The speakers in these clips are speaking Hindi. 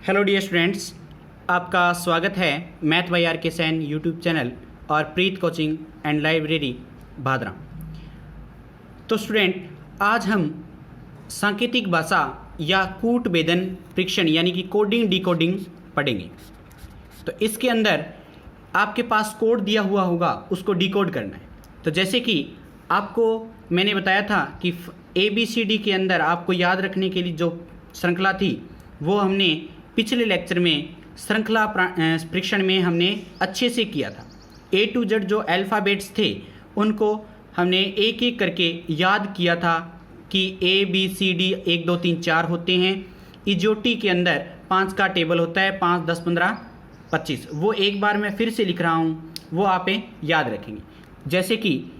हेलो डियर स्टूडेंट्स, आपका स्वागत है मैथ बाय आर के सैन यूट्यूब चैनल और प्रीत कोचिंग एंड लाइब्रेरी भादरा। तो स्टूडेंट, आज हम सांकेतिक भाषा या कूट भेदन परीक्षण यानी कि कोडिंग डिकोडिंग पढ़ेंगे। तो इसके अंदर आपके पास कोड दिया हुआ होगा, उसको डिकोड करना है। तो जैसे कि आपको मैंने बताया था कि ABCD के अंदर आपको याद रखने के लिए जो श्रृंखला थी वो हमने पिछले लेक्चर में श्रृंखला परीक्षण में हमने अच्छे से किया था। A to Z जो अल्फ़ाबेट्स थे उनको हमने एक एक करके याद किया था कि ABCD 1 2 3 4 होते हैं। इजोटी के अंदर 5 का टेबल होता है, 5 10 15 25। वो एक बार मैं फिर से लिख रहा हूँ, वो आप याद रखेंगे। जैसे कि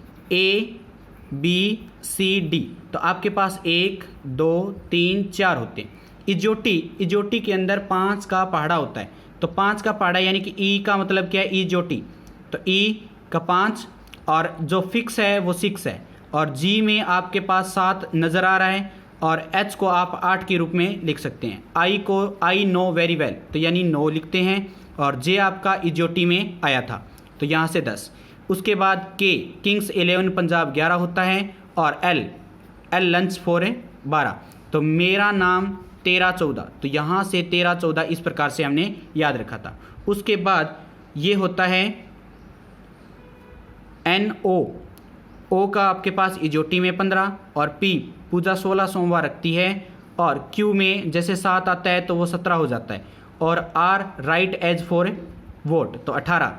ABCD तो आपके पास 1 2 3 4 होते हैं। इजोटी के अंदर 5 का पहाड़ा होता है, तो 5 का पहाड़ा यानी कि ई का मतलब क्या है, इजोटी। तो ई का 5 और जो फिक्स है वो 6 है, और जी में आपके पास 7 नज़र आ रहा है, और एच को आप 8 के रूप में लिख सकते हैं। आई को आई नो वेरी वेल तो यानी 9 लिखते हैं, और जे आपका इजोटी में आया था तो यहाँ से 10। उसके बाद के किंग्स 11 पंजाब 11 होता है, और एल लंच 4 है 12। तो मेरा नाम 13 14, तो यहाँ से 13 14 इस प्रकार से हमने याद रखा था। उसके बाद ये होता है NO का आपके पास इजोटी में 15, और P पूजा 16 सोमवार रखती है, और Q में जैसे 7 आता है तो वो 17 हो जाता है, और R right age for vote तो 18,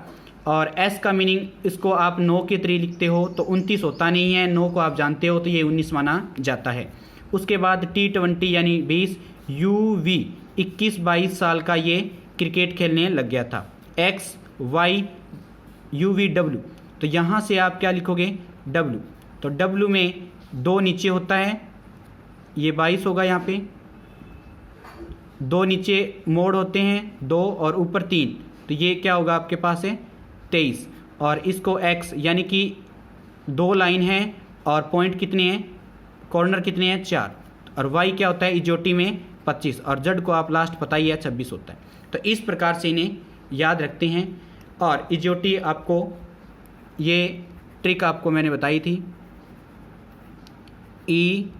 और S का मीनिंग इसको आप 9 के 3 लिखते हो तो 29 होता नहीं है, 9 को आप जानते हो तो ये 19 माना जाता है। उसके बाद T20 यानी 20, UV 21 22 साल का ये क्रिकेट खेलने लग गया था। X Y UVW तो यहाँ से आप क्या लिखोगे, W। तो W में 2 नीचे होता है, ये 22 होगा। यहाँ पे 2 नीचे मोड़ होते हैं 2, और ऊपर 3, तो ये क्या होगा आपके पास है 23। और इसको X यानी कि 2 लाइन है, और पॉइंट कितने हैं, कॉर्नर कितने हैं 4, और Y क्या होता है इजोटी में 25, और Z को आप लास्ट पता ही है 26 होता है। तो इस प्रकार से इन्हें याद रखते हैं। और इजोटी आपको ये ट्रिक आपको मैंने बताई थी, EJOTY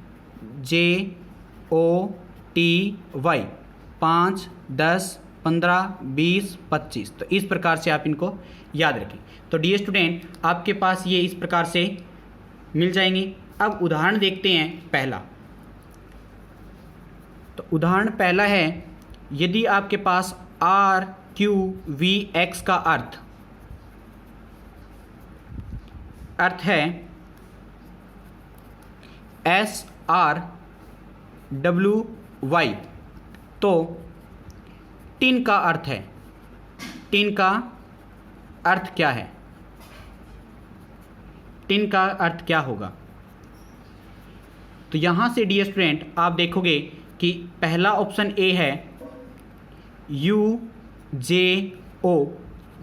5 10 15 20 25। तो इस प्रकार से आप इनको याद रखें। तो डियर स्टूडेंट, आपके पास ये इस प्रकार से मिल जाएंगे। अब उदाहरण देखते हैं पहला। तो उदाहरण पहला है, यदि आपके पास RQVX का अर्थ है SRWY, तो टिन का अर्थ है, टिन का अर्थ क्या है, टिन का अर्थ क्या होगा। तो यहाँ से डियर स्टूडेंट आप देखोगे कि पहला ऑप्शन ए है UJO,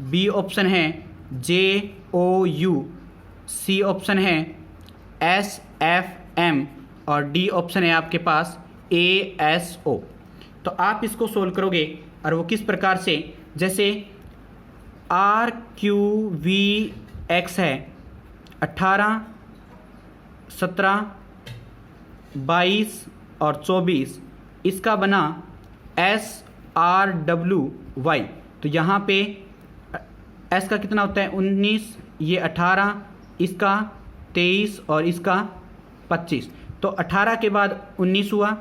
बी ऑप्शन है JOU, सी ऑप्शन है SFM, और डी ऑप्शन है आपके पास ASO। तो आप इसको सोल्व करोगे, और वो किस प्रकार से, जैसे RQVX है 18 17 22 और 24, इसका बना SRWY। तो यहाँ पे S का कितना होता है 19, ये 18, इसका 23 और इसका 25। तो 18 के बाद 19 हुआ,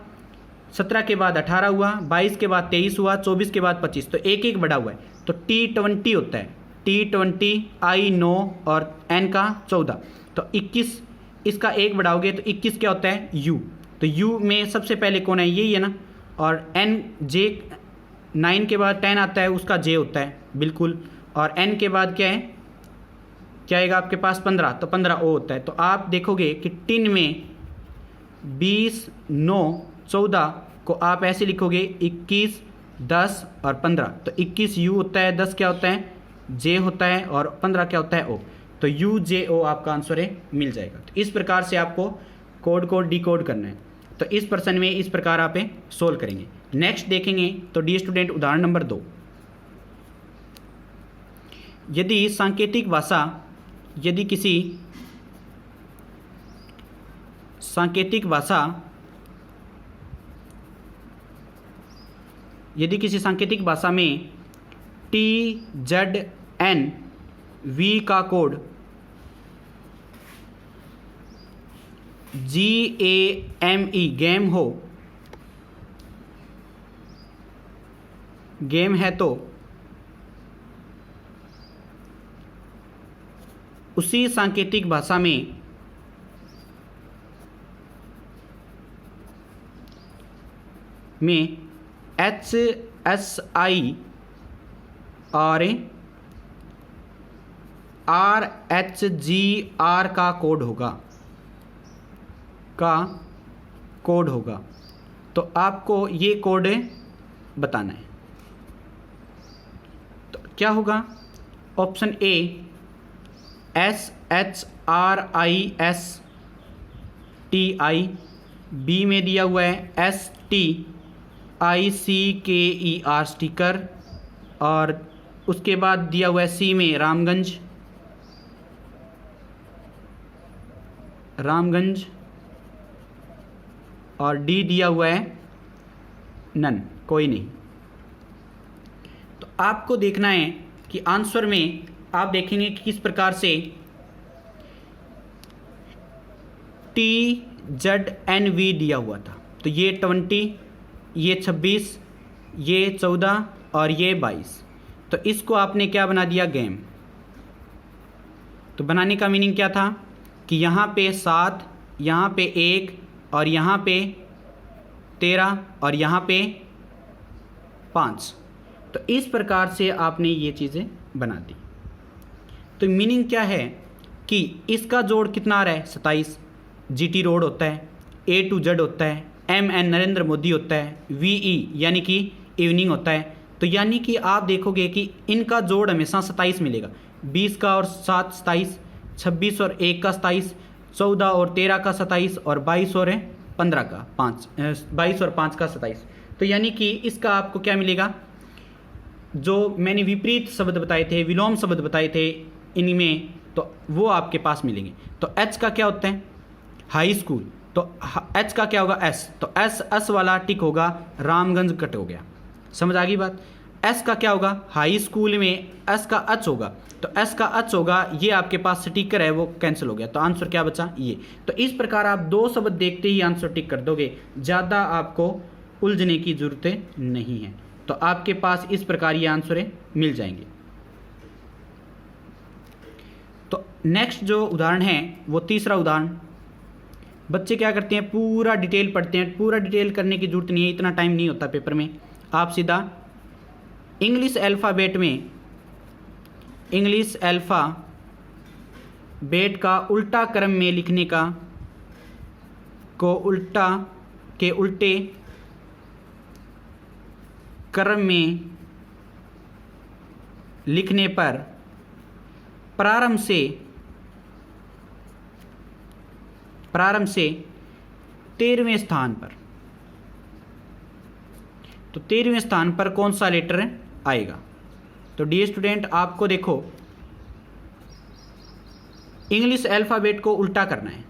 17 के बाद 18 हुआ, 22 के बाद 23 हुआ, 24 के बाद 25। तो एक एक बढ़ा हुआ है, तो T20 होता है, T20 I 9 और N का 14। तो 21 इसका एक बढ़ाओगे तो 21 क्या होता है U। तो U में सबसे पहले कौन है, यही है ना, और N J 9 के बाद 10 आता है, उसका J होता है बिल्कुल, और N के बाद क्या है, क्या आएगा आपके पास 15, तो 15 O होता है। तो आप देखोगे कि टिन में 20 9 14 को आप ऐसे लिखोगे 21 10 और 15। तो 21 U होता है, 10 क्या होता है J होता है, और 15 क्या होता है O। तो UJO आपका आंसर है, मिल जाएगा। तो इस प्रकार से आपको कोड को डिकोड करना है। तो इस प्रश्न में इस प्रकार आप सोल्व करेंगे। नेक्स्ट देखेंगे तो डियर स्टूडेंट उदाहरण नंबर 2, यदि सांकेतिक भाषा यदि किसी सांकेतिक भाषा में TZNV का कोड GAME गेम हो, गेम है, तो उसी सांकेतिक भाषा में HSI और RHGR का कोड होगा। तो आपको ये कोड बताना है। तो क्या होगा? ऑप्शन ए SHRISTI, बी में दिया हुआ है STICKER स्टिकर, और उसके बाद दिया हुआ है सी में रामगंज, और डी दिया हुआ है नन, कोई नहीं। तो आपको देखना है कि आंसर में आप देखेंगे कि किस प्रकार से TZNV दिया हुआ था। तो ये 20, ये 26, ये 14 और ये 22। तो इसको आपने क्या बना दिया? गेम। तो बनाने का मीनिंग क्या था कि यहाँ पे 7, यहाँ पे 1 और यहाँ पे 13 और यहाँ पे 5। तो इस प्रकार से आपने ये चीज़ें बना दी। तो मीनिंग क्या है कि इसका जोड़ कितना आ रहा है? 27। GT रोड होता है, A to Z होता है, MN नरेंद्र मोदी होता है, VE यानी कि इवनिंग होता है। तो यानी कि आप देखोगे कि इनका जोड़ हमेशा 27 मिलेगा। 20 का और 7 27, 26 और 1 का 27, 14 और 13 का 27 और 22 और 15 का 5, 22 और 5 का 27। तो यानी कि इसका आपको क्या मिलेगा? जो मैंने विपरीत शब्द बताए थे, विलोम शब्द बताए थे इनमें, तो वो आपके पास मिलेंगे। तो H का क्या होता है? High school. तो H का क्या होगा? S। तो S वाला टिक होगा, रामगंज कट हो गया। समझ आ गई बात? S का क्या होगा? हाई स्कूल में S का H होगा। तो S का H होगा, ये आपके पास स्टिकर है वो कैंसिल हो गया। तो आंसर क्या बचा? ये। तो इस प्रकार आप 2 शब्द देखते ही आंसर टिक कर दोगे, ज़्यादा आपको उलझने की ज़रूरत नहीं है। तो आपके पास इस प्रकार ये आंसर मिल जाएंगे। तो नेक्स्ट जो उदाहरण है वो तीसरा उदाहरण। बच्चे क्या करते हैं? पूरा डिटेल पढ़ते हैं। पूरा डिटेल करने की जरूरत नहीं है, इतना टाइम नहीं होता पेपर में। आप सीधा इंग्लिश अल्फ़ाबेट में इंग्लिश अल्फ़ाबेट का उल्टा क्रम में लिखने का उल्टे क्रम में लिखने पर प्रारंभ से 13वें स्थान पर, तो 13वें स्थान पर कौन सा लेटर आएगा? तो डियर स्टूडेंट, आपको देखो इंग्लिश अल्फ़ाबेट को उल्टा करना है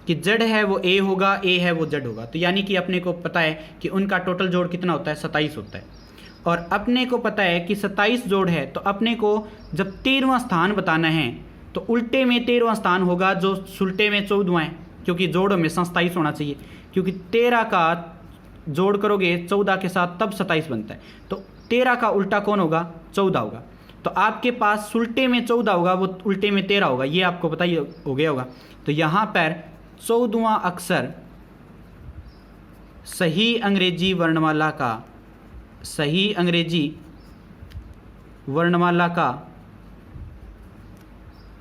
कि Z है वो A होगा, A है वो Z होगा। तो यानी कि अपने को पता है कि उनका टोटल जोड़ कितना होता है? 27 होता है। और अपने को पता है कि 27 जोड़ है, तो अपने को जब 13वां स्थान बताना है तो उल्टे में 13वां स्थान होगा, जो सुलटे में 14वां है, क्योंकि जोड़ हमेशा 27 होना चाहिए। क्योंकि 13 का जोड़ करोगे 14 के साथ तब 27 बनता है। तो 13 का उल्टा कौन होगा? 14 होगा। तो आपके पास सुलटे में 14 होगा, वो उल्टे में 13 होगा, ये आपको पता ही हो गया होगा। तो यहाँ पर 14वां अक्षर सही अंग्रेजी वर्णमाला का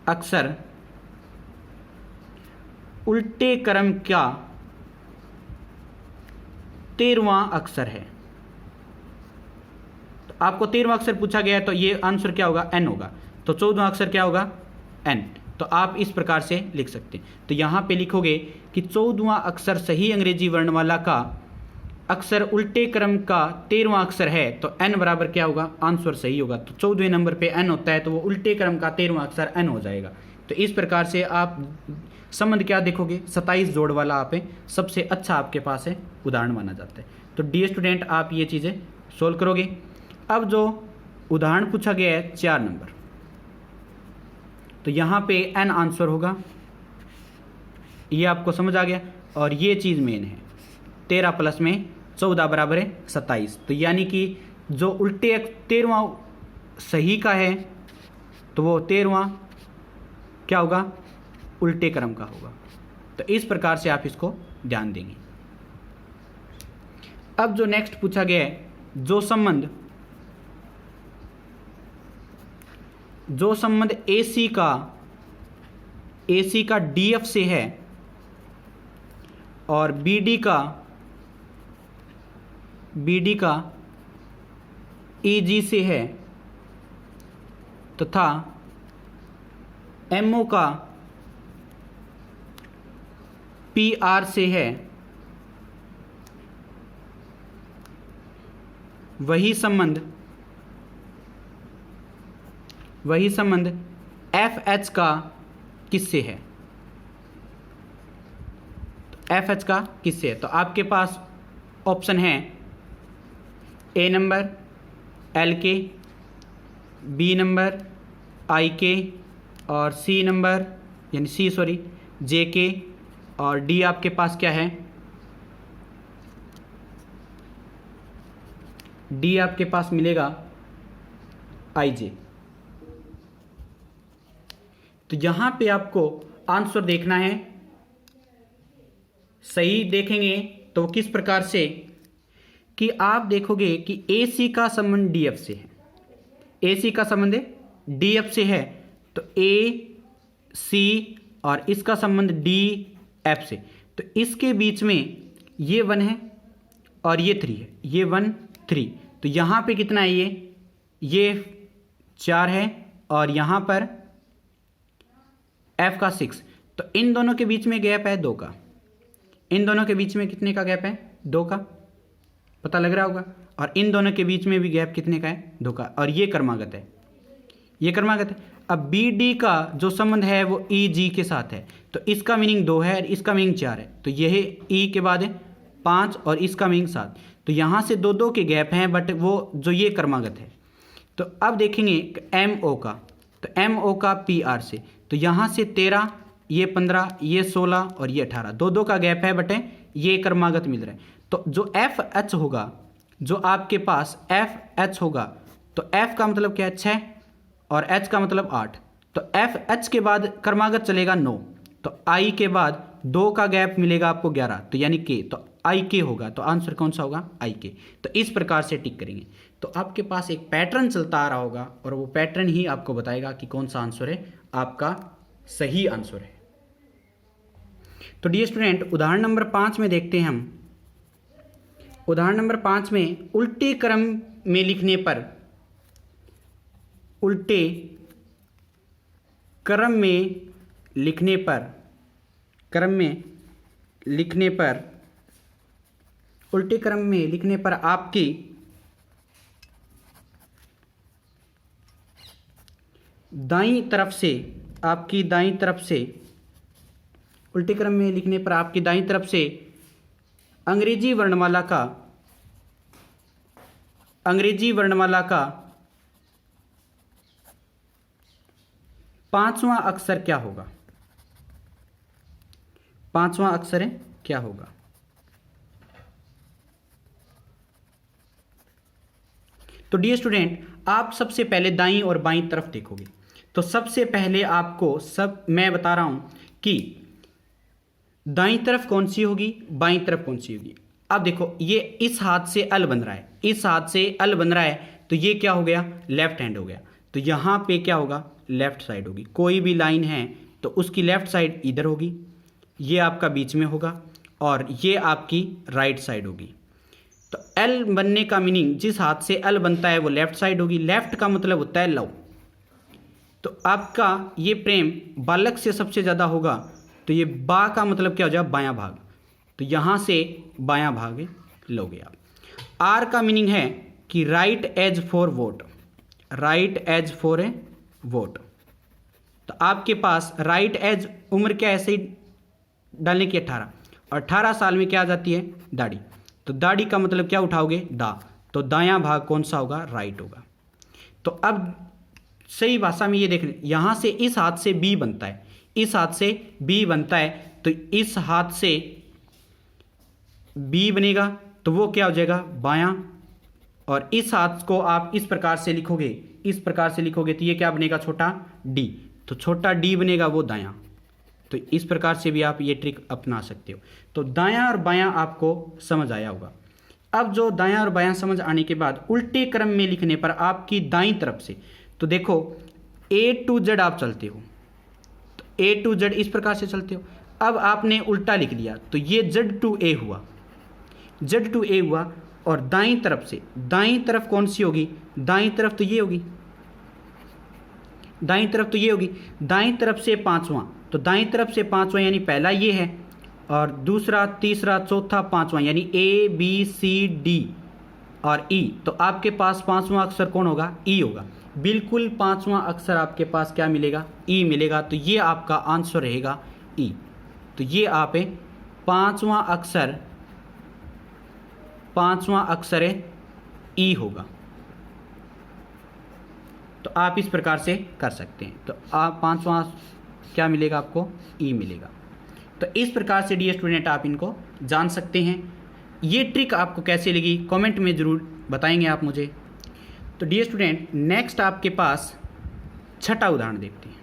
अक्षर उल्टे क्रम का 13वां अक्षर है। तो आपको 13वां अक्षर पूछा गया है, तो ये आंसर क्या होगा? N होगा। तो 14वां अक्षर क्या होगा? N। तो आप इस प्रकार से लिख सकते हैं। तो यहाँ पे लिखोगे कि 14वां अक्षर सही अंग्रेजी वर्णमाला का अक्षर उल्टे क्रम का 13वां अक्षर है तो n बराबर क्या होगा, आंसर सही होगा। तो 14वें नंबर पे n होता है तो वो उल्टे क्रम का 13वां अक्षर n हो जाएगा। तो इस प्रकार से आप संबंध क्या देखोगे, 27 जोड़ वाला आप सबसे अच्छा आपके पास है उदाहरण माना जाता है। तो डी स्टूडेंट आप ये चीज़ें सोल्व करोगे। अब जो उदाहरण पूछा गया है 4 नंबर, तो यहाँ पे n आंसर होगा, ये आपको समझ आ गया। और ये चीज़ मेन है, 13 प्लस में 14 बराबर है 27। तो यानी कि जो उल्टे 13वां सही का है तो वो 13वां क्या होगा, उल्टे क्रम का होगा। तो इस प्रकार से आप इसको ध्यान देंगे। अब जो नेक्स्ट पूछा गया है, जो संबंध AC का DF से है और BD का EG से है तथा MO का PR से है, वही संबंध FH का किससे है, FH का किससे है। तो आपके पास ऑप्शन है A number LK, B number IK और C नंबर JK और D आपके पास क्या है, D आपके पास मिलेगा IJ। तो यहाँ पे आपको आंसर देखना है, सही देखेंगे तो किस प्रकार से कि आप देखोगे कि AC का संबंध DF से है, AC का संबंध DF से है तो AC और इसका संबंध DF से, तो इसके बीच में ये 1 है और ये 3 है, ये 1 3, तो यहाँ पे कितना है, ये 4 है और यहाँ पर F का 6। तो इन दोनों के बीच में गैप है 2 का, इन दोनों के बीच में कितने का गैप है, 2 का, पता लग रहा होगा। और इन दोनों के बीच में भी गैप कितने का है, 2 का, और ये क्रमागत है, ये क्रमागत है। अब BD का जो संबंध है वो EG के साथ है, तो इसका मीनिंग 2 है और इसका मीनिंग 4 है, तो यह E के बाद है 5 और इसका मीनिंग 7, तो यहाँ से 2 के गैप हैं, बट वो जो ये क्रमागत है। तो अब देखेंगे MO का, तो MO का PR से, तो यहाँ से 13, ये 15, ये 16 और ये 18, 2 का गैप है, बट ये क्रमागत मिल रहा है। तो जो FH होगा, जो आपके पास FH होगा, तो F का मतलब क्या है 6 और H का मतलब 8, तो FH के बाद क्रमागत चलेगा 9, तो I के बाद 2 का गैप मिलेगा आपको 11, तो यानी K, तो IK होगा। तो आंसर कौन सा होगा, IK। तो इस प्रकार से टिक करेंगे। तो आपके पास एक पैटर्न चलता आ रहा होगा और वो पैटर्न ही आपको बताएगा कि कौन सा आंसर है आपका सही आंसर है। तो डियर स्टूडेंट, उदाहरण नंबर 5 में देखते हैं हम। उदाहरण नंबर 5 में उल्टे क्रम में लिखने पर, उल्टे क्रम में लिखने पर, उल्टे क्रम में लिखने पर आपकी दाईं तरफ से उल्टे क्रम में लिखने पर आपकी दाईं तरफ से अंग्रेजी वर्णमाला का 5वां अक्षर क्या होगा, 5वां अक्षर क्या होगा। तो डियर स्टूडेंट, आप सबसे पहले दाईं और बाईं तरफ देखोगे। तो सबसे पहले आपको मैं बता रहा हूं कि दाईं तरफ कौन सी होगी, बाईं तरफ कौन सी होगी। अब देखो, ये इस हाथ से अल बन रहा है, इस हाथ से अल बन रहा है, तो ये क्या हो गया, लेफ्ट हैंड हो गया। तो यहाँ पे क्या होगा, लेफ्ट साइड होगी। कोई भी लाइन है तो उसकी लेफ्ट साइड इधर होगी, ये आपका बीच में होगा और ये आपकी राइट साइड होगी। तो एल बनने का मीनिंग, जिस हाथ से एल बनता है वो लेफ्ट साइड होगी। लेफ्ट का मतलब होता है लव। तो आपका ये प्रेम बालक से सबसे ज़्यादा होगा, तो ये बा का मतलब क्या हो जाएगा, बायां भाग। तो यहाँ से बायां भाग लोगे आप। आर का मीनिंग है कि right age for vote, right age for a vote. तो आपके पास राइट एज उम्र क्या ऐसे ही डालने की 18, और 18 साल में क्या आ जाती है, दाढ़ी। तो दाढ़ी का मतलब क्या उठाओगे, दा, तो दायां भाग कौन सा होगा, राइट होगा। तो अब सही भाषा में ये देख, यहां से इस हाथ से बी बनता है, इस हाथ से बी बनता है, तो इस हाथ से बी बनेगा तो वो क्या हो जाएगा, बायां। और इस हाथ को आप इस प्रकार से लिखोगे, इस प्रकार से लिखोगे तो ये क्या बनेगा, छोटा डी, तो छोटा डी बनेगा वो दायां। तो इस प्रकार से भी आप ये ट्रिक अपना सकते हो। तो दायां और बायां आपको समझ आया होगा। अब जो दायां और बायां समझ आने के बाद उल्टे क्रम में लिखने पर आपकी दाईं तरफ से, तो देखो ए टू जेड आप चलते हो, तो ए टू जेड इस प्रकार से चलते हो। अब आपने उल्टा लिख दिया तो ये जेड टू ए हुआ, जेड टू ए हुआ। और दाईं तरफ से, दाईं तरफ कौन सी होगी, दाईं तरफ तो ये होगी, दाईं तरफ तो ये होगी। दाईं तरफ से पांचवां, तो दाईं तरफ से पांचवां यानी पहला ये है, और दूसरा, तीसरा, चौथा, पांचवां यानी ए बी सी डी और ई। तो आपके पास पांचवां अक्षर कौन होगा, ई होगा। बिल्कुल पांचवां अक्षर आपके पास क्या मिलेगा, ई मिलेगा। तो ये आपका आंसर रहेगा ई। तो ये आप पांचवां अक्षर ई होगा। तो आप इस प्रकार से कर सकते हैं। तो आप पांचवां क्या मिलेगा आपको, ई मिलेगा। तो इस प्रकार से डियर स्टूडेंट आप इनको जान सकते हैं। ये ट्रिक आपको कैसे लगी कमेंट में ज़रूर बताएंगे आप मुझे। तो डियर स्टूडेंट नेक्स्ट आपके पास छठा उदाहरण देखते हैं।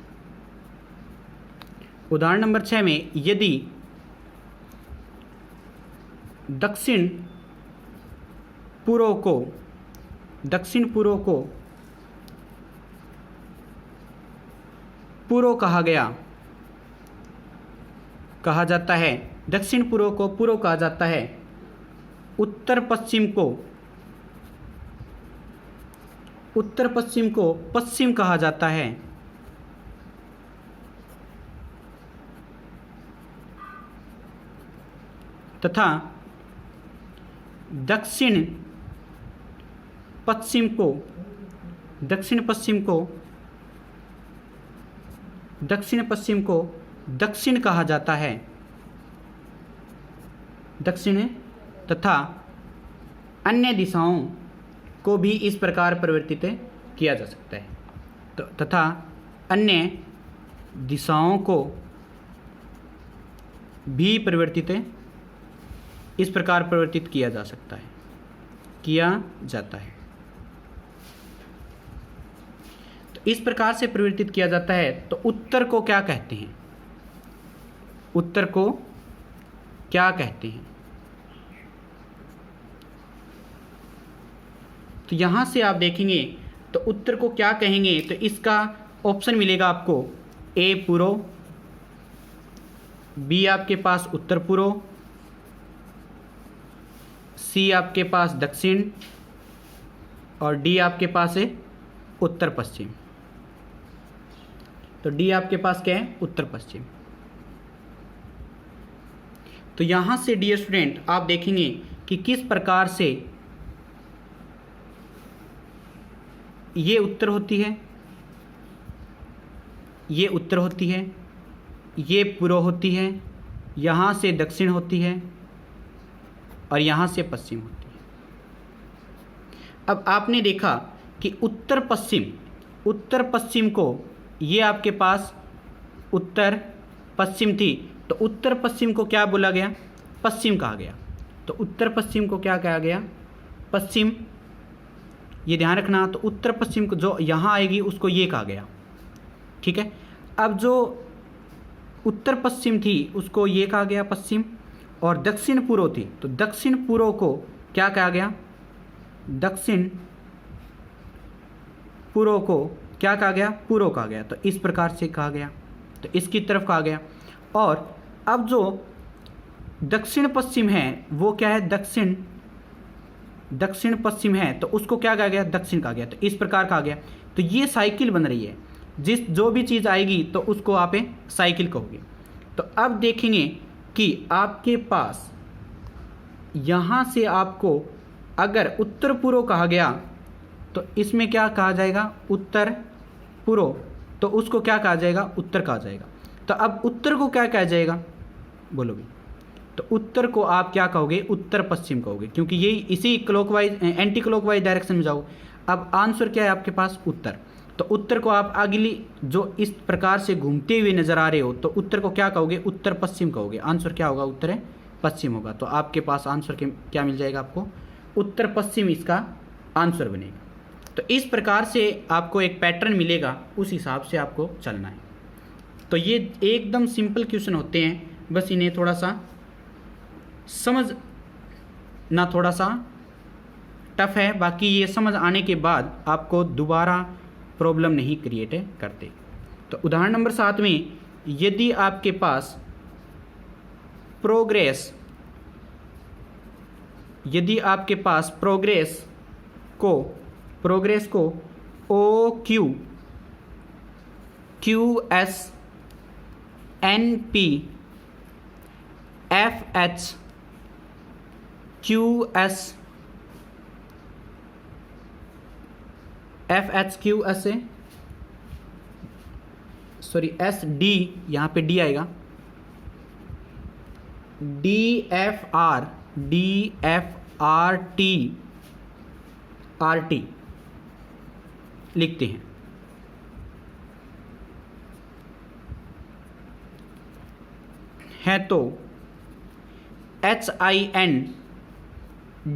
उदाहरण नंबर 6 में यदि दक्षिण पूर्व को पूर्व कहा जाता है, दक्षिण पूर्व को पूर्व कहा जाता है, उत्तर पश्चिम को पश्चिम कहा जाता है, तथा दक्षिण पश्चिम को दक्षिण कहा जाता है, दक्षिण, तथा अन्य दिशाओं को भी इस प्रकार परिवर्तित किया जा सकता है। तो तथा अन्य दिशाओं को भी इस प्रकार परिवर्तित किया जा सकता है, किया जाता है। तो इस प्रकार से परिवर्तित किया जाता है। तो उत्तर को क्या कहते हैं, उत्तर को क्या कहते हैं? तो यहां से आप देखेंगे तो उत्तर को क्या कहेंगे, तो इसका ऑप्शन मिलेगा आपको, ए पूर्व, बी आपके पास उत्तर पूर्व, सी आपके पास दक्षिण, और डी आपके पास है उत्तर पश्चिम। तो डी आपके पास क्या है, उत्तर पश्चिम। तो यहां से डियर स्टूडेंट आप देखेंगे कि किस प्रकार से ये उत्तर होती है, ये उत्तर होती है, ये पूर्व होती है, यहाँ से दक्षिण होती है, और यहाँ से पश्चिम होती है। अब आपने देखा कि उत्तर पश्चिम को ये आपके पास उत्तर पश्चिम थी, तो उत्तर पश्चिम को क्या बोला गया, पश्चिम कहा गया। तो उत्तर पश्चिम को क्या कहा गया, पश्चिम। ये ध्यान रखना। तो उत्तर पश्चिम को जो यहाँ आएगी उसको ये कहा गया, ठीक है। अब जो उत्तर पश्चिम थी उसको ये कहा गया पश्चिम, और दक्षिण पूर्व थी तो दक्षिण पूर्व को क्या कहा गया, दक्षिण पूर्व को क्या कहा गया, पूर्व कहा गया। तो इस प्रकार से कहा गया, तो इसकी तरफ कहा गया। और अब जो दक्षिण पश्चिम है वो क्या है, दक्षिण पश्चिम है, तो उसको क्या कहा गया, दक्षिण कहा गया। तो इस प्रकार कहा गया। तो ये साइकिल बन रही है, जो भी चीज़ आएगी तो उसको आप साइकिल कहोगे। तो अब देखेंगे कि आपके पास यहाँ से आपको अगर उत्तर पूर्व कहा गया तो इसमें क्या कहा जाएगा, उत्तर पूर्व, तो उसको क्या कहा जाएगा, उत्तर कहा जाएगा। तो अब उत्तर को क्या कहा जाएगा, बोलो भी, तो उत्तर को आप क्या कहोगे, उत्तर पश्चिम कहोगे, क्योंकि ये इसी क्लॉकवाइज एंटी क्लॉकवाइज डायरेक्शन में जाओ। अब आंसर क्या है आपके पास, उत्तर। तो उत्तर को आप अगली जो इस प्रकार से घूमते हुए नजर आ रहे हो, तो उत्तर को क्या कहोगे, उत्तर पश्चिम कहोगे। आंसर क्या होगा, उत्तर पश्चिम होगा। तो आपके पास आंसर के क्या मिल जाएगा आपको, उत्तर पश्चिम इसका आंसर बनेगा। तो इस प्रकार से आपको एक पैटर्न मिलेगा, उस हिसाब से आपको चलना है। तो ये एकदम सिंपल क्वेश्चन होते हैं, बस इन्हें थोड़ा सा समझना थोड़ा सा टफ है, बाकी ये समझ आने के बाद आपको दोबारा प्रॉब्लम नहीं क्रिएट करते। तो उदाहरण नंबर 7 में, यदि आपके पास प्रोग्रेस को O Q S N P F H Q S से सॉरी एस डी, यहाँ पे डी आएगा, डी एफ आर टी लिखते हैं। है तो HIN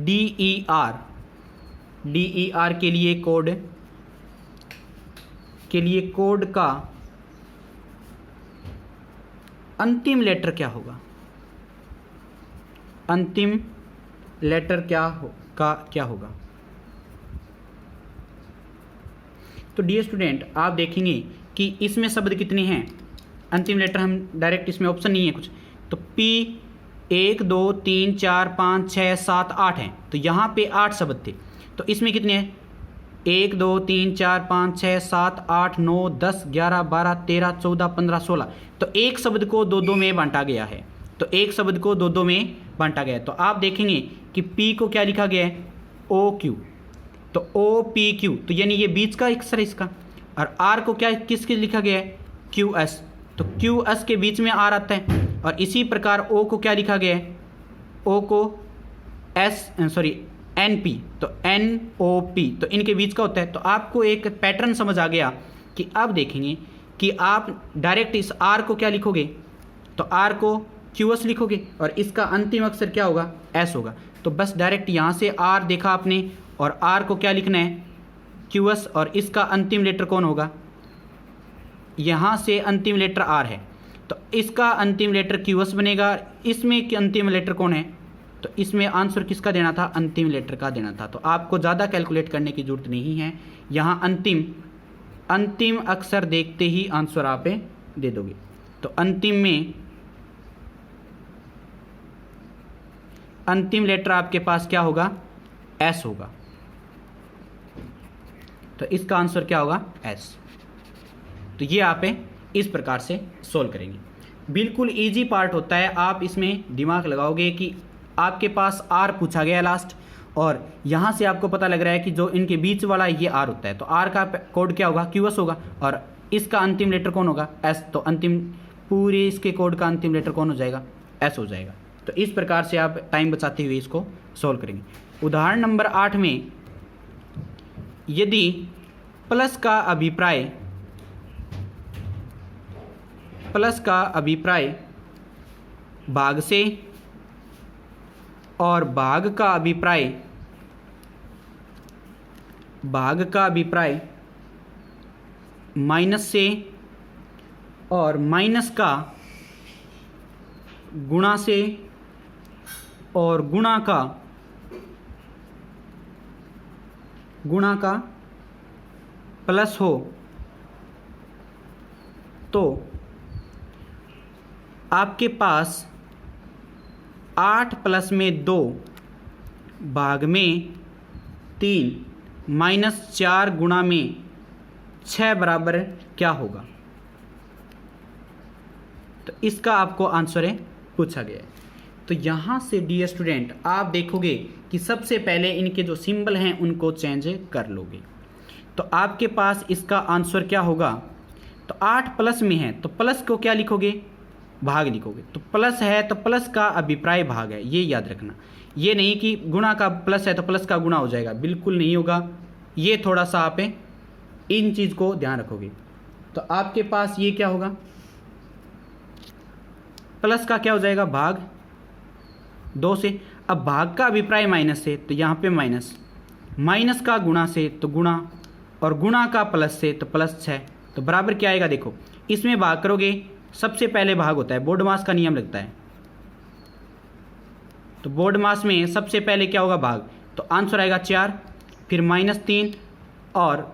DER के लिए कोड का अंतिम लेटर क्या होगा, अंतिम लेटर क्या होगा। तो डियर स्टूडेंट, आप देखेंगे कि इसमें शब्द कितने हैं, अंतिम लेटर हम डायरेक्ट, इसमें ऑप्शन नहीं है कुछ, तो P 1 2 3 4 5 6 7 8 हैं। तो यहाँ पे 8 शब्द थे, तो इसमें कितने हैं, 1 2 3 4 5 6 7 8 9 10 11 12 13 14 15 16। तो एक शब्द को दो में बांटा गया है, तो आप देखेंगे कि P को क्या लिखा गया है, OQ, तो OPQ, तो यानी ये बीच का अक्षर है इसका। और R को क्या किसके लिखा गया है, QS, तो QS के बीच में R आता है। और इसी प्रकार O को क्या लिखा गया है, O को NP, तो NOP, तो इनके बीच का होता है। तो आपको एक पैटर्न समझ आ गया कि अब देखेंगे कि आप डायरेक्ट इस R को क्या लिखोगे, तो R को QS लिखोगे और इसका अंतिम अक्षर क्या होगा, S होगा। तो बस डायरेक्ट यहाँ से R देखा आपने और R को क्या लिखना है, QS, और इसका अंतिम लेटर कौन होगा, यहाँ से अंतिम लेटर R है, तो इसका अंतिम लेटर QS बनेगा। इसमें अंतिम लेटर कौन है, तो इसमें आंसर किसका देना था, अंतिम लेटर का देना था। तो आपको ज़्यादा कैलकुलेट करने की ज़रूरत नहीं है, यहाँ अंतिम अक्षर देखते ही आंसर आप दे दोगे। तो अंतिम लेटर आपके पास क्या होगा, S होगा, तो इसका आंसर क्या होगा, S। तो ये आप इस प्रकार से सोल्व करेंगे। बिल्कुल इजी पार्ट होता है, आप इसमें दिमाग लगाओगे कि आपके पास R पूछा गया लास्ट, और यहाँ से आपको पता लग रहा है कि जो इनके बीच वाला ये R होता है, तो R का कोड क्या होगा, QS होगा, और इसका अंतिम लेटर कौन होगा, S। तो अंतिम पूरे इसके कोड का अंतिम लेटर कौन हो जाएगा, S हो जाएगा। तो इस प्रकार से आप टाइम बचाते हुए इसको सोल्व करेंगे। उदाहरण नंबर 8 में, यदि प्लस का अभिप्राय भाग से और भाग का अभिप्राय माइनस से और माइनस का गुणा से और गुणा का प्लस हो, तो आपके पास 8 प्लस में 2 भाग में 3 माइनस 4 गुणा में 6 बराबर क्या होगा। तो इसका आपको आंसर पूछा गया है। तो यहाँ से डियर स्टूडेंट आप देखोगे कि सबसे पहले इनके जो सिंबल हैं उनको चेंज कर लोगे। तो आपके पास इसका आंसर क्या होगा, तो 8 प्लस में है तो प्लस को क्या लिखोगे, भाग लिखोगे। तो प्लस है तो प्लस का अभिप्राय भाग है, ये याद रखना। ये नहीं कि गुणा का प्लस है तो प्लस का गुणा हो जाएगा, बिल्कुल नहीं होगा। ये थोड़ा सा आप इन चीज़ को ध्यान रखोगे। तो आपके पास ये क्या होगा, प्लस का क्या हो जाएगा, भाग 2 से। अब भाग का अभिप्राय माइनस से तो यहाँ पे माइनस, माइनस का गुणा से तो गुणा, और गुणा का प्लस से तो प्लस 6। तो बराबर क्या आएगा, देखो इसमें भाग करोगे सबसे पहले भाग होता है, बोर्ड मास का नियम लगता है। तो बोर्ड मास में सबसे पहले क्या होगा, भाग। तो आंसर आएगा 4, फिर -3 और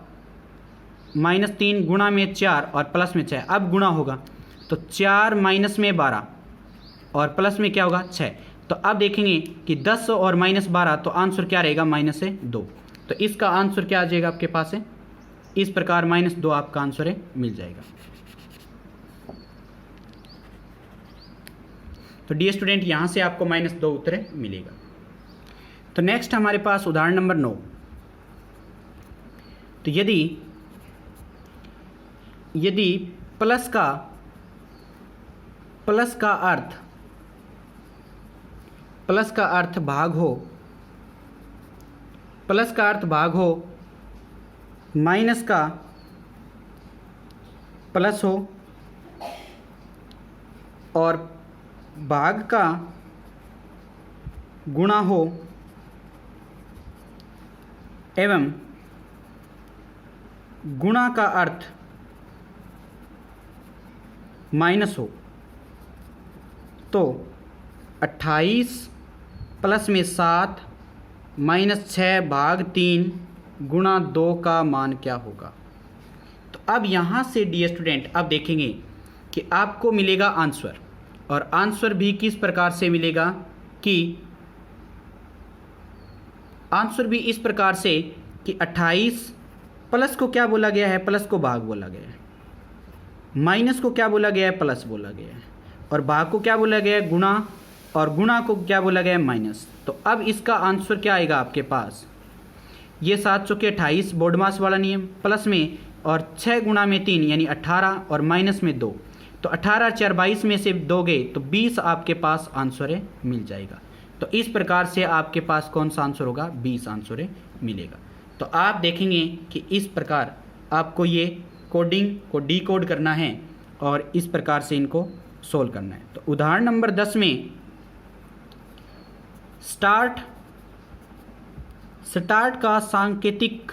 -3 गुणा में 4 और प्लस में 6। अब गुणा होगा तो 4 माइनस में 12 और प्लस में क्या होगा 6। तो अब देखेंगे कि 10 और -12 तो आंसर क्या रहेगा, -2। तो इसका आंसर क्या आ जाएगा आपके पास है, इस प्रकार -2 आपका आंसर है, मिल जाएगा। तो डियर स्टूडेंट यहाँ से आपको -2 उत्तर मिलेगा। तो नेक्स्ट हमारे पास उदाहरण नंबर 9। तो यदि प्लस का अर्थ भाग हो, प्लस का अर्थ भाग हो, माइनस का प्लस हो और भाग का गुणा हो एवं गुणा का अर्थ माइनस हो, तो 28 प्लस में 7 -6 भाग 3 गुणा 2 का मान क्या होगा। तो अब यहाँ से डियर स्टूडेंट अब देखेंगे कि आपको मिलेगा आंसर, और आंसर भी किस प्रकार से मिलेगा कि आंसर भी इस प्रकार से कि 28 प्लस को क्या बोला गया है, प्लस को भाग बोला गया है, माइनस को क्या बोला गया है, प्लस बोला गया है, और भाग को क्या बोला गया है, गुणा, और गुणा को क्या बोला गया है, माइनस। तो अब इसका आंसर क्या आएगा आपके पास, ये 7 चौके 28 बोर्ड मास वाला नियम, प्लस में और 6 गुणा में 3 यानी 18 और माइनस में 2। तो 18 4 22 में से दोगे तो 20 आपके पास आंसर है, मिल जाएगा। तो इस प्रकार से आपके पास कौन सा आंसर होगा, 20 आंसर है, मिलेगा। तो आप देखेंगे कि इस प्रकार आपको ये कोडिंग को डीकोड करना है और इस प्रकार से इनको सोल्व करना है। तो उदाहरण नंबर 10 में स्टार्ट का सांकेतिक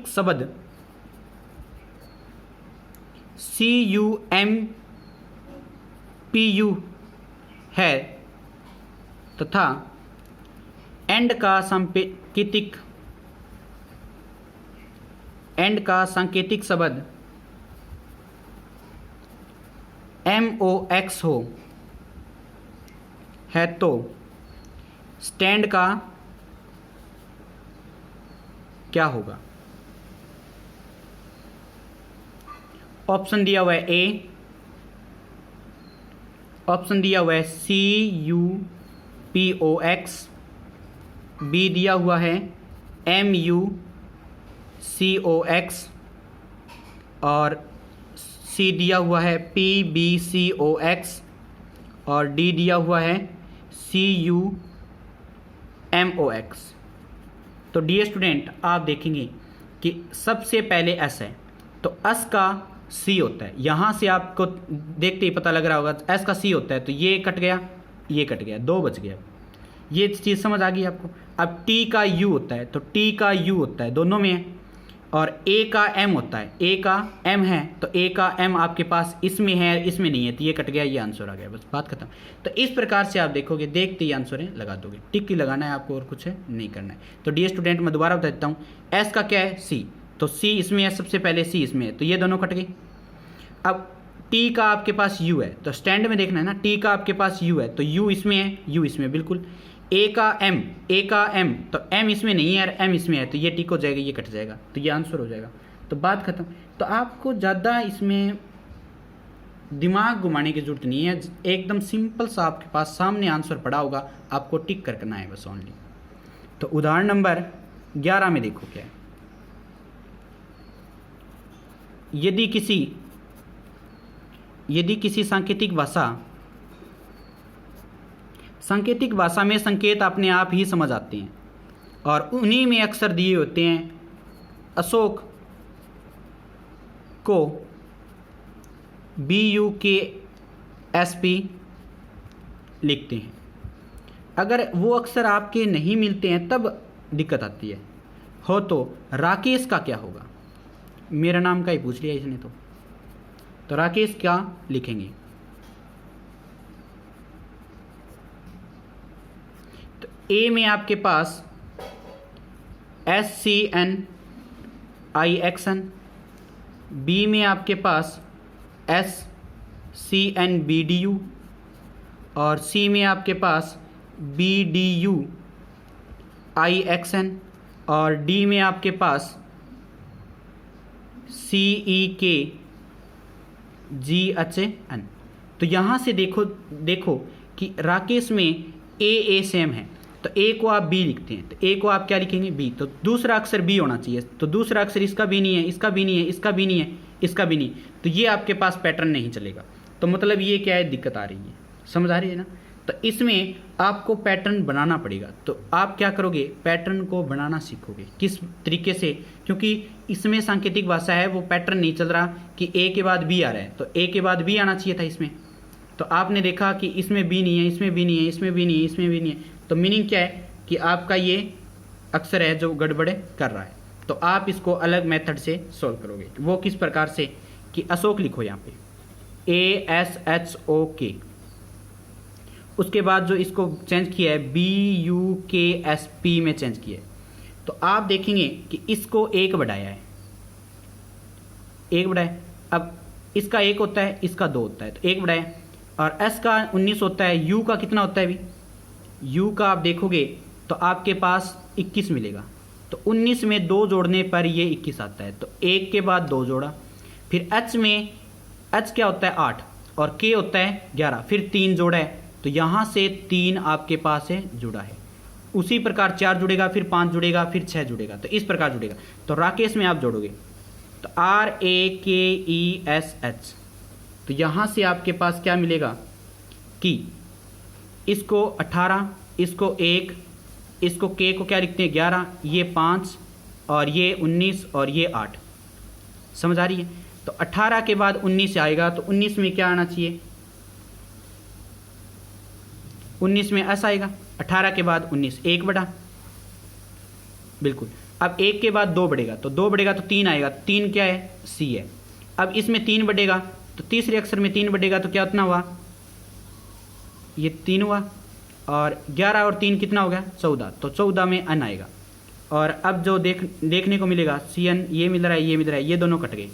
शब्द CUMPU है तथा एंड का सांकेतिक शब्द MOX हो है, तो स्टैंड का क्या होगा। ऑप्शन दिया हुआ है A, ऑप्शन दिया हुआ है CUPOX, B दिया हुआ है MUCOX और C दिया हुआ है PBCOX और D दिया हुआ है CUMOX। तो डियर स्टूडेंट आप देखेंगे कि सबसे पहले S है, तो S का C होता है। यहाँ से आपको देखते ही पता लग रहा होगा S का C होता है, तो ये कट गया, ये कट गया, 2 बच गया। ये चीज़ समझ आ गई आपको। अब T का U होता है, तो T का U होता है, दोनों में है, और A का M होता है, A का M है, तो A का M आपके पास इसमें है, इसमें नहीं है, तो ये कट गया, ये आंसर आ गया, बस बात खत्म। तो इस प्रकार से आप देखोगे, देखते ही आंसर है लगा दोगे, टिक ही लगाना है आपको और कुछ है नहीं करना है। तो डियर स्टूडेंट मैं दोबारा बता देता हूँ, S का क्या है C, तो C इसमें है, सबसे पहले C इसमें है, तो ये दोनों कट गए। अब T का आपके पास U है, तो स्टैंड में देखना है ना, T का आपके पास U है, तो U इसमें है, U इसमें बिल्कुल। A का M तो M इसमें नहीं है और M इसमें है, तो ये टिक हो जाएगा, ये कट जाएगा, तो ये आंसर हो जाएगा, तो बात खत्म। तो आपको ज़्यादा इसमें दिमाग घुमाने की जरूरत नहीं है, एकदम सिंपल सा आपके पास सामने आंसर पड़ा होगा, आपको टिक करना है बस ओनली। तो उदाहरण नंबर 11 में देखो क्या है। यदि किसी सांकेतिक भाषा में संकेत अपने आप ही समझ आते हैं और उन्हीं में अक्सर दिए होते हैं, अशोक को BUKSP लिखते हैं। अगर वो अक्सर आपके नहीं मिलते हैं तब दिक्कत आती है। हो तो राकेश का क्या होगा? मेरा नाम का ही पूछ लिया इसने तो राकेश क्या लिखेंगे? तो ए में आपके पास SCNIXN, बी में आपके पास SCNBDU और सी में आपके पास BDUIXN और डी में आपके पास CEKGHN। तो यहाँ से देखो कि राकेश में ए सेम है, तो ए को आप बी लिखते हैं, तो ए को आप क्या लिखेंगे? बी। तो दूसरा अक्षर बी होना चाहिए, तो दूसरा अक्षर इसका भी नहीं है, इसका भी नहीं है, इसका भी नहीं है, इसका भी नहीं, तो ये आपके पास पैटर्न नहीं चलेगा। तो मतलब ये क्या है, दिक्कत आ रही है, समझ आ रही है ना? तो इसमें आपको पैटर्न बनाना पड़ेगा। तो आप क्या करोगे? पैटर्न को बनाना सीखोगे। किस तरीके से? क्योंकि इसमें सांकेतिक भाषा है, वो पैटर्न नहीं चल रहा कि ए के बाद बी आ रहा है, तो ए के बाद बी आना चाहिए था इसमें। तो आपने देखा कि इसमें बी नहीं है, इसमें भी नहीं है, इसमें भी नहीं है, इसमें भी नहीं है, तो मीनिंग क्या है कि आपका ये अक्षर है जो गड़बड़े कर रहा है। तो आप इसको अलग मेथड से सॉल्व करोगे। वो किस प्रकार से कि अशोक लिखो यहाँ पे ASHOK, उसके बाद जो इसको चेंज किया है BUKSP में चेंज किया है। तो आप देखेंगे कि इसको एक बढ़ाया है, एक बढ़ाया। अब इसका एक होता है, इसका दो होता है, तो एक बढ़ाया। और S का 19 होता है, U का कितना होता है अभी? U का आप देखोगे तो आपके पास 21 मिलेगा। तो 19 में 2 जोड़ने पर ये 21 आता है। तो एक के बाद 2 जोड़ा, फिर H में H क्या होता है? 8 और K होता है 11, फिर 3 जोड़ा है, तो यहाँ से 3 आपके पास है जुड़ा है। उसी प्रकार 4 जुड़ेगा, फिर 5 जुड़ेगा, फिर 6 जुड़ेगा, तो इस प्रकार जुड़ेगा। तो राकेश में आप जोड़ोगे तो RAKESH, तो यहाँ से आपके पास क्या मिलेगा कि इसको 18, इसको 1, इसको K को क्या लिखते हैं? 11, ये 5 और ये 19 और ये 8। समझ आ रही है? तो 18 के बाद 19 आएगा, तो 19 में क्या आना चाहिए? 19 में S आएगा। 18 के बाद 19, 1 बढ़ा, बिल्कुल। अब 1 के बाद 2 बढ़ेगा, तो 2 बढ़ेगा तो 3 आएगा। 3 क्या है? C है। अब इसमें 3 बढ़ेगा, तो तीसरे अक्षर में 3 बढ़ेगा, तो क्या उतना हुआ? ये 3 हुआ। और 11 और 3 कितना हो गया? 14, तो 14 में N आएगा। और अब जो देखने को मिलेगा CN, ये मिल रहा है, ये मिल रहा है, ये दोनों कट गए।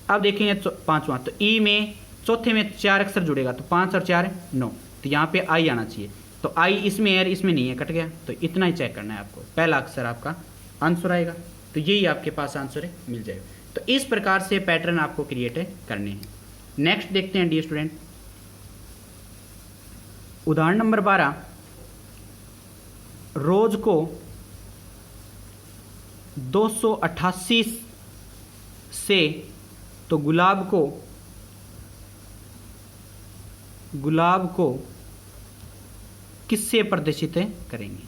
अब देखेंगे 5वां, तो E में चौथे में 4 अक्षर जुड़ेगा, तो 5 और 4 9, तो यहाँ पे I आना चाहिए। तो I इसमें है, इसमें नहीं है, कट गया। तो इतना ही चेक करना है आपको, पहला अक्षर आपका आंसर आएगा। तो यही आपके पास आंसर है, मिल जाएगा। तो इस प्रकार से पैटर्न आपको क्रिएट करने हैं। नेक्स्ट देखते हैं डियर स्टूडेंट, उदाहरण नंबर 12। रोज को 288 से तो गुलाब को किससे प्रदर्शित करेंगे?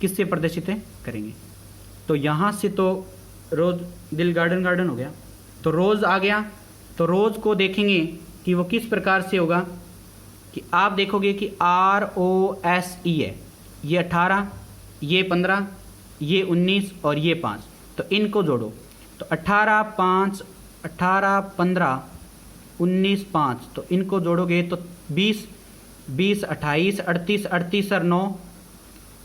किससे प्रदर्शित करेंगे? तो यहाँ से तो रोज दिल गार्डन हो गया, तो रोज आ गया। तो रोज को देखेंगे कि वो किस प्रकार से होगा कि आप देखोगे कि ROSE है, ये 18, ये 15, ये 19 और ये 5, तो इनको जोड़ो। तो 18 5 18 15 19 5, तो इनको जोड़ोगे तो 20 20 28 38 38 और 9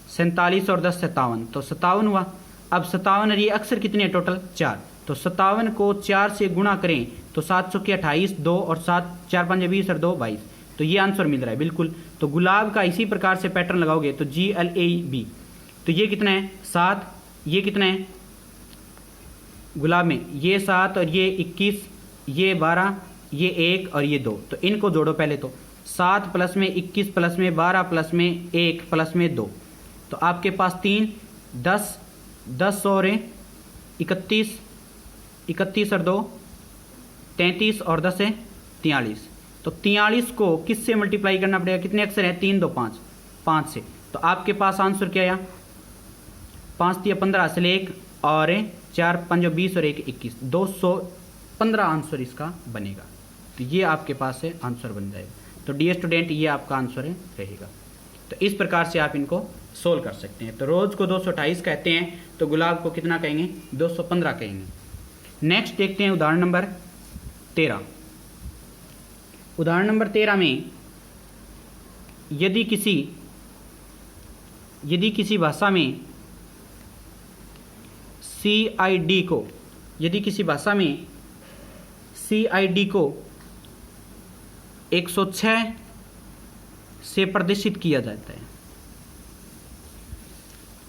47 और 10 57, तो 57 हुआ। अब 57 ये अक्षर कितने हैं? टोटल 4, तो 57 को 4 से गुणा करें तो 7 के 28, 2 और 7 4 5 20 और 2 22, तो ये आंसर मिल रहा है बिल्कुल। तो गुलाब का इसी प्रकार से पैटर्न लगाओगे तो GLAB, तो ये कितना है? 7, ये कितना है? गुलाब में ये 7 और ये 21, ये 12, ये 1 और ये 2, तो इनको जोड़ो पहले। तो 7 प्लस में 21 प्लस में 12 प्लस में 1 प्लस में 2, तो आपके पास 3, 10, 10 और 31, 31 और 2 33 और 10 है 43। तो 43 को किससे मल्टीप्लाई करना पड़ेगा? कितने अक्षर हैं? 3 2 5, 5 से। तो आपके पास आंसर क्या आया? 5 3 15 असल 1 और 4 5 20 और 1 21, 215 आंसर इसका बनेगा। तो ये आपके पास से आंसर बन जाएगा। तो डियर स्टूडेंट, ये आपका आंसर रहेगा। तो इस प्रकार से आप इनको सोल्व कर सकते हैं। तो रोज़ को 228 कहते हैं, तो गुलाब को कितना कहेंगे? 215 कहेंगे। नेक्स्ट देखते हैं उदाहरण नंबर 13। उदाहरण नंबर 13 में यदि किसी भाषा में CID को, यदि किसी भाषा में CID को 106 से प्रदर्शित किया जाता है,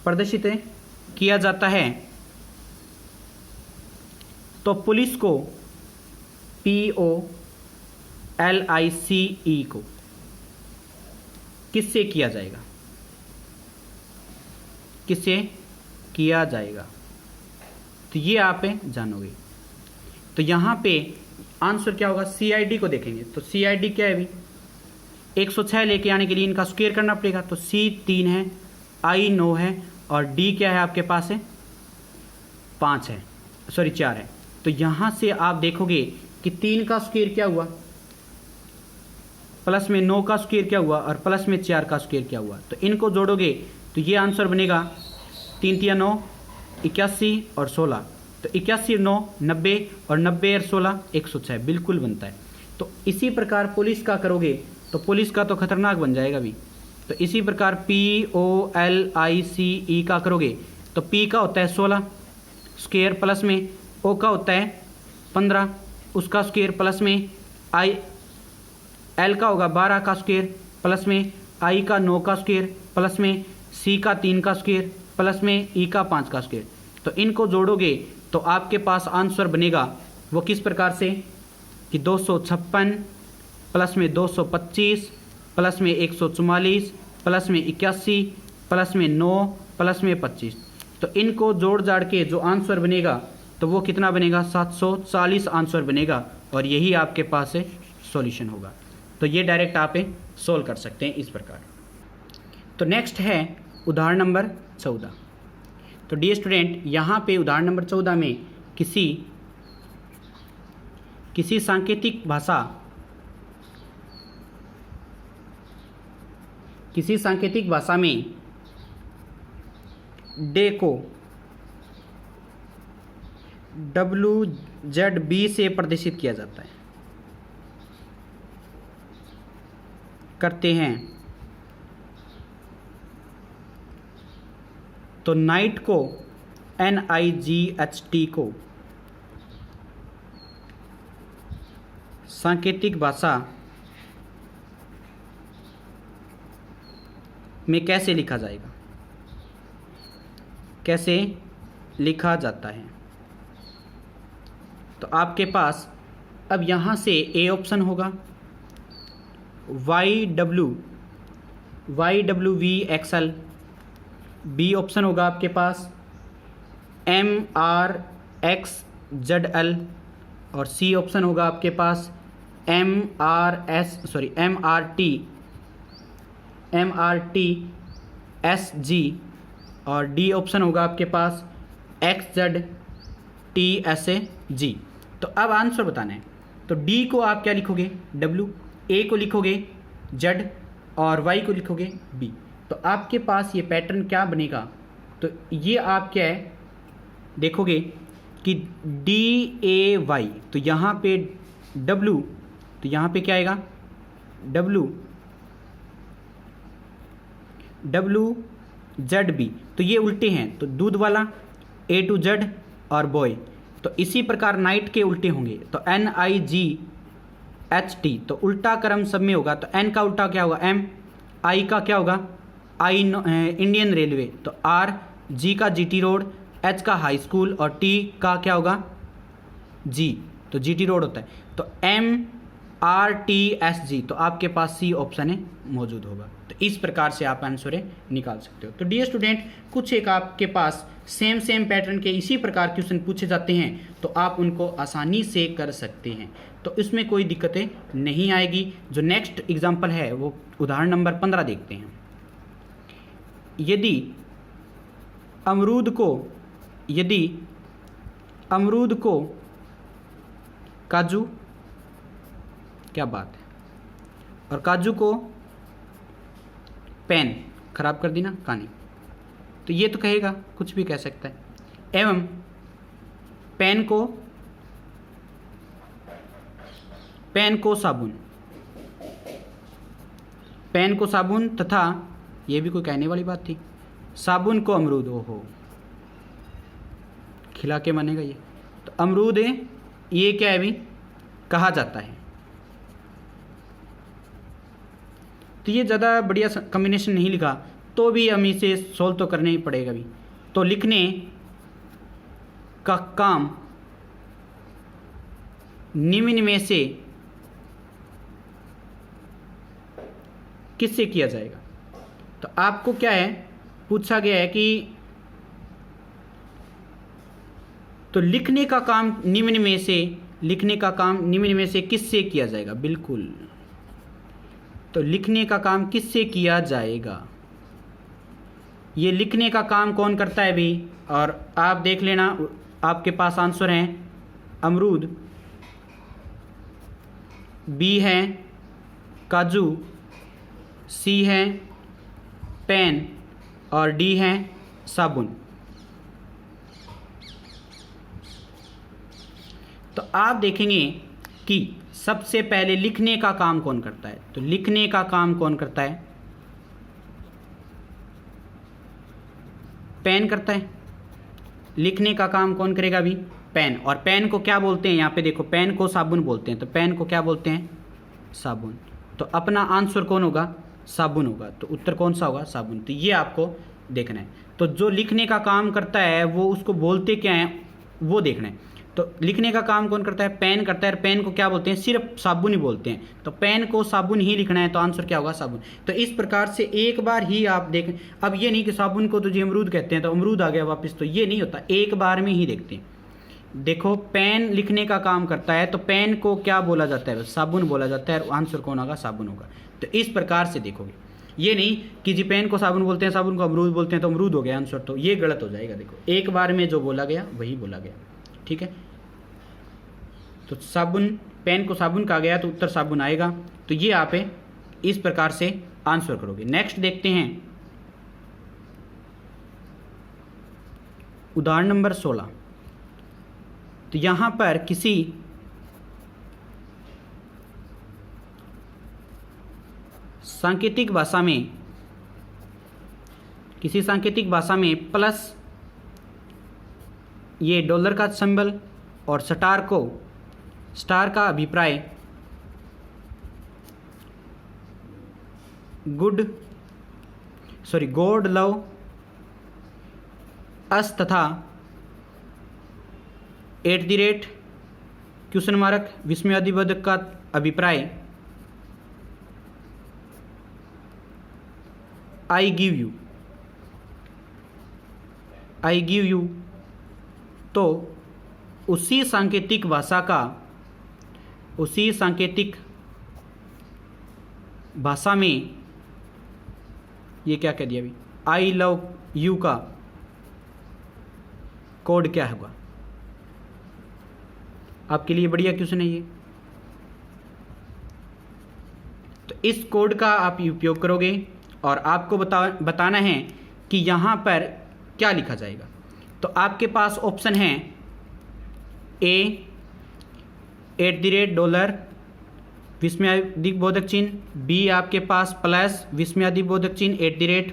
प्रदर्शित किया जाता है, तो पुलिस को POLICE को किससे किया जाएगा? किससे किया जाएगा? तो ये आप जानोगे। तो यहाँ पे आंसर क्या होगा? CID को देखेंगे। तो CID क्या है? अभी 106 लेके आने के लिए इनका स्क्वायर करना पड़ेगा। तो C 3 है, I 9 है और D क्या है आपके पास? है 5 है, सॉरी 4 है। तो यहाँ से आप देखोगे कि 3 का स्क्वायर क्या हुआ, प्लस में 9 का स्क्वायर क्या हुआ और प्लस में 4 का स्क्वायर क्या हुआ। तो इनको जोड़ोगे तो ये आंसर बनेगा 3 3 9, 81 और 16। तो 81 9 90 और 90 और 16 106 बिल्कुल बनता है। तो इसी प्रकार पुलिस का करोगे तो पुलिस का तो खतरनाक बन जाएगा भी। तो इसी प्रकार POLICE का करोगे तो P का होता है 16 स्क्वायर, प्लस में O का होता है 15 उसका स्क्वायर, प्लस में L का होगा 12 का स्क्वायर, प्लस में I का 9 का स्क्वायर, प्लस में C का 3 का स्क्वायर, प्लस में E का 5 का स्क्वायर। तो इनको जोड़ोगे तो आपके पास आंसर बनेगा वो किस प्रकार से कि 256 प्लस में 225 प्लस में 144 प्लस में 81 प्लस में 9 प्लस में 25। तो इनको जोड़ जाड़ के जो आंसर बनेगा तो वो कितना बनेगा? 740 आंसर बनेगा और यही आपके पास है सॉल्यूशन होगा। तो ये डायरेक्ट आप सोल्व कर सकते हैं इस प्रकार। तो नेक्स्ट है उदाहरण नंबर 14। तो डियर स्टूडेंट, यहाँ पे उदाहरण नंबर 14 में किसी सांकेतिक भाषा में डे को WZB से प्रदर्शित किया जाता है, करते हैं। तो नाइट को NIGHT को सांकेतिक भाषा में कैसे लिखा जाएगा? कैसे लिखा जाता है? तो आपके पास अब यहाँ से A ऑप्शन होगा YWVXL, B ऑप्शन होगा आपके पास MRXZL और C ऑप्शन होगा आपके पास MRTSG और D ऑप्शन होगा आपके पास XZTSG। तो अब आंसर बताना है। तो D को आप क्या लिखोगे? W, A को लिखोगे Z और Y को लिखोगे B। तो आपके पास ये पैटर्न क्या बनेगा? तो ये आप क्या है देखोगे कि DAY, तो यहाँ पे W, तो यहाँ पे क्या आएगा? WZB। तो ये उल्टे हैं, तो दूध वाला A to Z और बॉय। तो इसी प्रकार नाइट के उल्टे होंगे, तो NIGHT, तो उल्टा क्रम सब में होगा। तो N का उल्टा क्या होगा? M, I का क्या होगा? इंडियन रेलवे, तो R, G का GT रोड, एच का हाई स्कूल और टी का क्या होगा, जी, तो जीटी रोड होता है। तो MRTSG, तो आपके पास सी ऑप्शन है मौजूद होगा। तो इस प्रकार से आप आंसर निकाल सकते हो। तो डियर स्टूडेंट, कुछ एक आपके पास सेम पैटर्न के इसी प्रकार क्वेश्चन पूछे जाते हैं तो आप उनको आसानी से कर सकते हैं, तो इसमें कोई दिक्कतें नहीं आएगी। जो नेक्स्ट एग्जाम्पल है वो उदाहरण नंबर 15 देखते हैं। यदि अमरूद को काजू, क्या बात है, और काजू को पेन, खराब कर दी ना कहानी, तो ये तो कहेगा, कुछ भी कह सकता है। एवं पेन को साबुन तथा, ये भी कोई कहने वाली बात थी, साबुन को अमरूद, ओहो, खिला के बनेगा ये। तो अमरूद है, ये क्या है भी कहा जाता है। तो ये ज़्यादा बढ़िया कॉम्बिनेशन नहीं लिखा, तो भी हम इसे सोल्व तो करना ही पड़ेगा भी। तो लिखने का काम निम्न में से किससे किया जाएगा। तो आपको क्या है पूछा गया है कि तो लिखने का काम निम्न में से किससे किया जाएगा, बिल्कुल। तो लिखने का काम किससे किया जाएगा, ये लिखने का काम कौन करता है भी, और आप देख लेना आपके पास आंसर हैं अमरूद, बी है काजू, सी है पेन और डी है साबुन। तो आप देखेंगे कि सबसे पहले लिखने का काम कौन करता है। तो लिखने का काम कौन करता है, पेन करता है। लिखने का काम कौन करेगा अभी, पेन। और पेन को क्या बोलते हैं, यहाँ पे देखो, पेन को साबुन बोलते हैं। तो पेन को क्या बोलते हैं, साबुन। तो अपना आंसर कौन होगा, साबुन होगा। तो उत्तर कौन सा होगा, साबुन। तो ये आपको देखना है। तो जो लिखने का काम करता है वो उसको बोलते क्या है वो देखना है। तो लिखने का काम कौन करता है, पेन करता है। और पेन को क्या बोलते हैं, सिर्फ साबुन ही बोलते हैं। तो पेन को साबुन ही लिखना है, तो आंसर क्या होगा, साबुन। तो इस प्रकार से एक बार ही आप देखें। अब ये नहीं कि साबुन को तो जी अमरूद कहते हैं तो अमरूद आ गया वापस, तो ये नहीं होता, एक बार में ही देखते हैं। देखो, पेन लिखने का काम करता है तो पेन को क्या बोला जाता है, साबुन बोला जाता है। और आंसर कौन होगा, साबुन होगा। तो इस प्रकार से देखोगे, ये नहीं कि जी पेन को साबुन बोलते हैं, साबुन को अमरूद बोलते हैं तो अमरूद हो गया आंसर, तो ये गलत हो जाएगा। देखो, एक बार में जो बोला गया वही बोला गया, ठीक है। तो साबुन, पेन को साबुन कहा गया तो उत्तर साबुन आएगा। तो ये आप इस प्रकार से आंसर करोगे। नेक्स्ट देखते हैं उदाहरण नंबर 16। तो यहां पर किसी सांकेतिक भाषा में प्लस ये डॉलर का सिंबल और स्टार का अभिप्राय गॉड लव अस तथा @ विस्मयादिबोधक का अभिप्राय आई गिव यू। तो उसी सांकेतिक भाषा में ये क्या कह दिया अभी, आई लव यू का कोड क्या होगा। आपके लिए बढ़िया क्वेश्चन है ये। तो इस कोड का आप उपयोग करोगे और आपको बताना है कि यहाँ पर क्या लिखा जाएगा। तो आपके पास ऑप्शन है ए $, विस्मयादिबोधक चिन्ह, बी आपके पास प्लस विस्मयादिबोधक चिन्ह @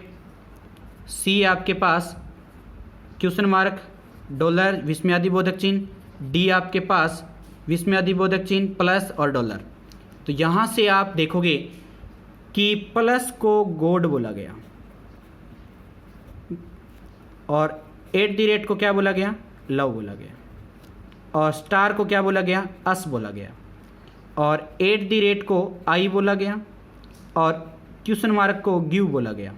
सी आपके पास $, विस्मयादिबोधक चिन्ह, डी आपके पास विस्मयादिबोधक चिन्ह प्लस और डॉलर। तो यहाँ से आप देखोगे कि प्लस को गॉड बोला गया और @ को क्या बोला गया, लव बोला गया, और स्टार को क्या बोला गया, अस बोला गया, और @ को आई बोला गया, और क्वेश्चन मार्क को ग्यू बोला गया,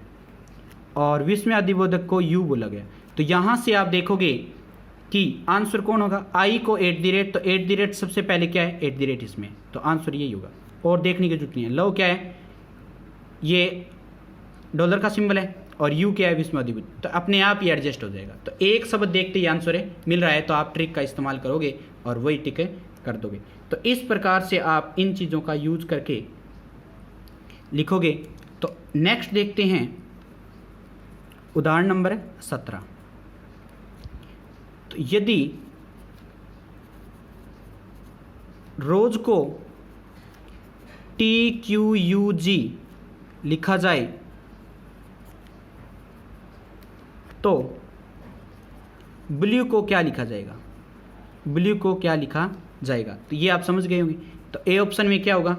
और विस्मयादिबोधक को यू बोला गया। तो यहाँ से आप देखोगे कि आंसर कौन होगा, आई को @ तो @ सबसे पहले क्या है, @ इसमें, तो आंसर यही होगा, और देखने की जरूरत नहीं है। लव क्या है, ये डॉलर का सिंबल है, और यू क्या है, विस्मयादिबोधक, तो अपने आप ही एडजस्ट हो जाएगा। तो एक शब्द देखते ही आंसर है मिल रहा है, तो आप ट्रिक का इस्तेमाल करोगे और वही टिक कर दोगे। तो इस प्रकार से आप इन चीज़ों का यूज करके लिखोगे। तो नेक्स्ट देखते हैं उदाहरण नंबर 17। तो यदि रोज को TQUG लिखा जाए तो ब्लू को क्या लिखा जाएगा, ब्लू को क्या लिखा जाएगा, तो ये आप समझ गए होंगे। तो ए ऑप्शन में क्या होगा,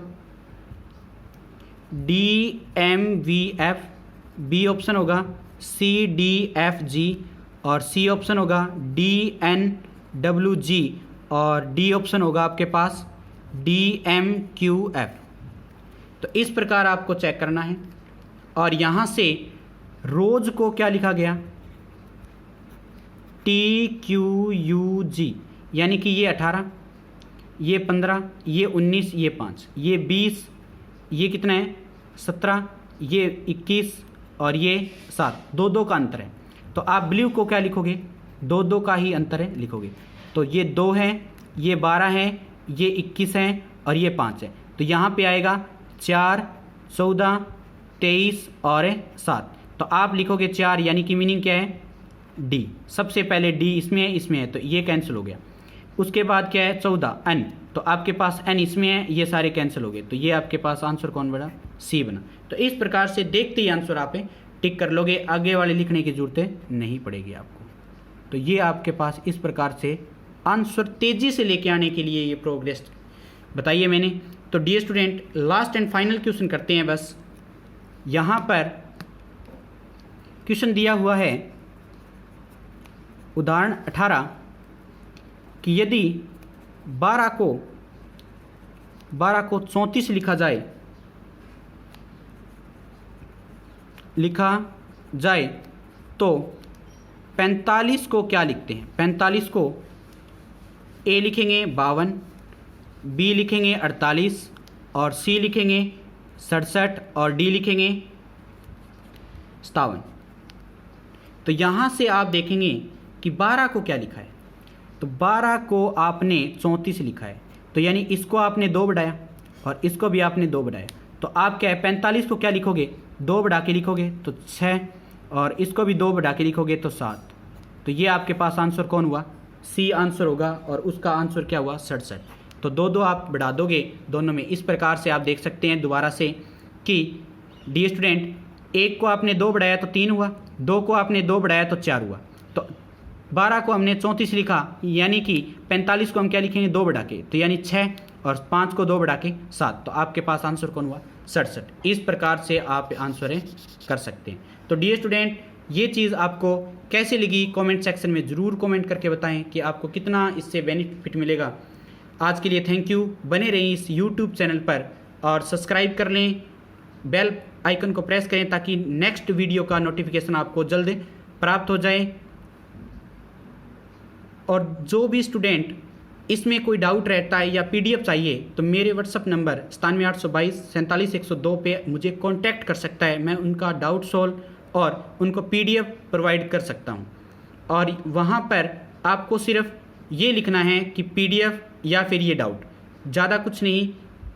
DMVF, बी ऑप्शन होगा CDFG, और सी ऑप्शन होगा DNWG, और डी ऑप्शन होगा आपके पास DMQF। तो इस प्रकार आपको चेक करना है। और यहाँ से रोज को क्या लिखा गया, TQUG, यानी कि ये 18, ये 15, ये 19, ये 5, ये 20, ये कितना है 17, ये 21, और ये 7, 2 का अंतर है। तो आप ब्लू को क्या लिखोगे, 2 का ही अंतर है लिखोगे। तो ये 2 है, ये 12 है, ये 21 है, और ये 5 है। तो यहाँ पे आएगा 4, 14, 23 और 7। तो आप लिखोगे 4, यानी कि मीनिंग क्या है, डी। सबसे पहले डी इसमें है, तो ये कैंसिल हो गया। उसके बाद क्या है 14, एन, तो आपके पास एन इसमें है, ये सारे कैंसिल हो गए। तो ये आपके पास आंसर कौन बना, सी बना। तो इस प्रकार से देखते ही आंसर आप टिक कर लोगे, आगे वाले लिखने की जरूरत नहीं पड़ेगी आपको। तो ये आपके पास इस प्रकार से आंसर तेज़ी से लेके आने के लिए ये प्रोग्रेस बताइए मैंने। तो dear student, last and final question करते हैं। बस यहाँ पर क्वेश्चन दिया हुआ है उदाहरण 18 कि यदि 12 को 34 लिखा जाए तो 45 को क्या लिखते हैं। 45 को ए लिखेंगे 52, बी लिखेंगे 48, और सी लिखेंगे 67, और डी लिखेंगे 57। तो यहाँ से आप देखेंगे कि 12 को क्या लिखा है, तो 12 को आपने 34 लिखा है, तो यानी इसको आपने 2 बढ़ाया और इसको भी आपने 2 बढ़ाया। तो आप क्या है 45 को क्या लिखोगे, 2 बढ़ा के लिखोगे तो 6, और इसको भी 2 बढ़ा के लिखोगे तो 7। तो ये आपके पास आंसर कौन हुआ, सी आंसर होगा, और उसका आंसर क्या हुआ 67। तो 2 आप बढ़ा दोगे दोनों में। इस प्रकार से आप देख सकते हैं दोबारा से कि डी स्टूडेंट, 1 को आपने 2 बढ़ाया तो 3 हुआ, 2 को आपने 2 बढ़ाया तो 4 हुआ। तो 12 को हमने 34 लिखा, यानी कि 45 को हम क्या लिखेंगे 2 बढ़ा के, तो यानी 6, और 5 को 2 बढ़ा के 7। तो आपके पास आंसर कौन हुआ 67। इस प्रकार से आप आंसर कर सकते हैं। तो डियर स्टूडेंट, ये चीज़ आपको कैसे लगी कमेंट सेक्शन में ज़रूर कमेंट करके बताएं कि आपको कितना इससे बेनिफिट मिलेगा। आज के लिए थैंक यू। बने रहें इस यूट्यूब चैनल पर और सब्सक्राइब कर लें, बेल आइकन को प्रेस करें ताकि नेक्स्ट वीडियो का नोटिफिकेशन आपको जल्द प्राप्त हो जाए। और जो भी स्टूडेंट इसमें कोई डाउट रहता है या PDF चाहिए तो मेरे व्हाट्सअप नंबर 97 822 47 102 पे मुझे कांटेक्ट कर सकता है। मैं उनका डाउट सॉल्व और उनको PDF प्रोवाइड कर सकता हूं। और वहां पर आपको सिर्फ ये लिखना है कि PDF या फिर ये डाउट, ज़्यादा कुछ नहीं,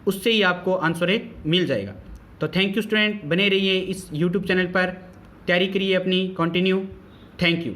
उससे ही आपको आंसर मिल जाएगा। तो थैंक यू स्टूडेंट, बने रहिए इस YouTube चैनल पर, तैयारी करिए अपनी कंटिन्यू। Thank you.